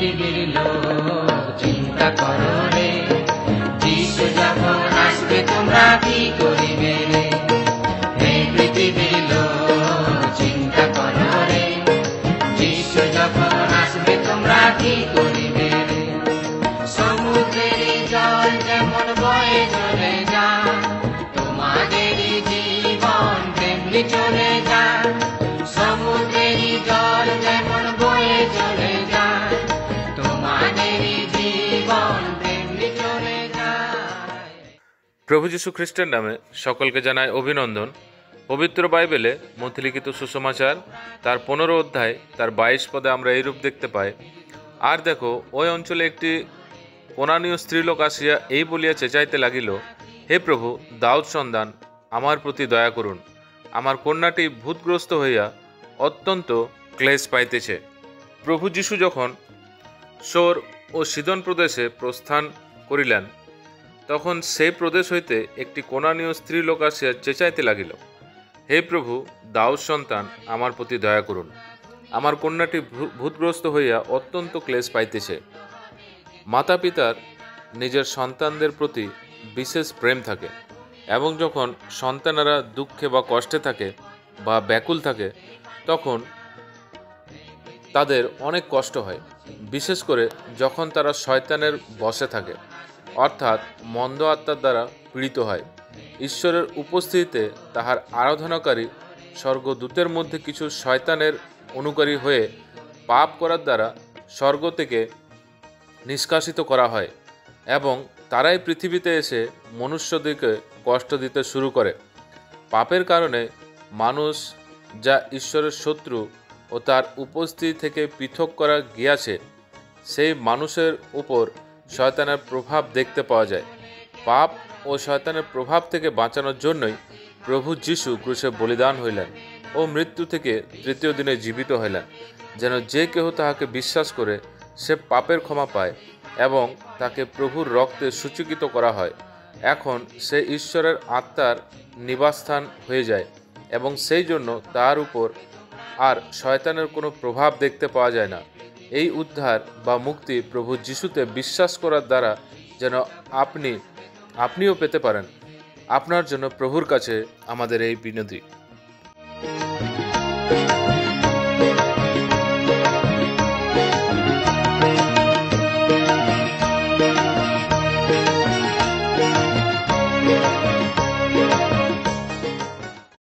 পৃথিবীর লোক চিন্তা করো রে, যিশু যখন আসবে তোমরা কি করিবে রে। হে পৃথিবীর লোক চিন্তা করো রে, যিশু যখন আসবে তোমরা কি করিবে রে। সমুদ্রের জল যেমন বয়ে চলে যায়, তোমাদের জীবন তেমনি চলে যায়। সমুদ্রের জল যেমন বয়ে চলে যায়, তোমাদের জীবন তেমনি চলে যায়। প্রভু যীশু খ্রিস্টের নামে সকলকে জানায় অভিনন্দন। পবিত্র বাইবেলে মথিলিখিত সুসমাচার তার 15 অধ্যায় তার 22 পদে আমরা এইরূপ দেখতে পাই, আর দেখো ওই অঞ্চলে একটি কোনানীয় স্ত্রীলোক আসিয়া এই বলিয়া চেঁচাইতে লাগিল, হে প্রভু, দাউদ সন্তান, আমার প্রতি দয়া করুন, আমার কন্যাটি ভূতগ্রস্ত হইয়া অত্যন্ত ক্লেশ পাইতেছে। প্রভু যীশু যখন সোর ও সিদন প্রদেশে প্রস্থান করিলেন, তখন সেই প্রদেশ হইতে একটি কোনানীয় স্ত্রীলোক আসিয়া চেঁচাইতে লাগিল, হে প্রভু, দাউদ সন্তান, আমার প্রতি দয়া করুন, আমার কন্যাটি ভূতগ্রস্ত হইয়া অত্যন্ত ক্লেশ পাইতেছে। মাতা পিতার নিজের সন্তানদের প্রতি বিশেষ প্রেম থাকে, এবং যখন সন্তানেরা দুঃখে বা কষ্টে থাকে বা ব্যাকুল থাকে, তখন তাদের অনেক কষ্ট হয়, বিশেষ করে যখন তারা শয়তানের বশে থাকে, অর্থাৎ মন্দ আত্মার দ্বারা পীড়িত হয়। ঈশ্বরের উপস্থিতিতে তাহার আরাধনাকারী স্বর্গদূতের মধ্যে কিছু শয়তানের অনুকারী হয়ে পাপ করার দ্বারা স্বর্গ থেকে নিষ্কাশিত করা হয়, এবং তারাই পৃথিবীতে এসে মনুষ্যদেরকে কষ্ট দিতে শুরু করে। পাপের কারণে মানুষ যা ঈশ্বরের শত্রু ও তার উপস্থিতি থেকে পৃথক করা গিয়াছে, সেই মানুষের উপর শয়তানের প্রভাব দেখতে পাওয়া যায়। পাপ ও শয়তানের প্রভাব থেকে বাঁচানোর জন্যই প্রভু যীশু ক্রুশে বলিদান হইলেন ও মৃত্যু থেকে তৃতীয় দিনে জীবিত হইলেন, যেন যে কেহ তাহাকে বিশ্বাস করে সে পাপের ক্ষমা পায় এবং তাকে প্রভুর রক্তে সূচীকৃত করা হয়। এখন সে ঈশ্বরের আত্মার নিবাসস্থান হয়ে যায়, এবং সেই জন্য তার উপর আর শয়তানের কোনো প্রভাব দেখতে পাওয়া যায় না। এই উদ্ধার বা মুক্তি প্রভু যিশুতে বিশ্বাস করার দ্বারা যেন আপনিও পেতে পারেন। আপনার জন্য প্রভুর কাছে আমাদের এই বিনতি।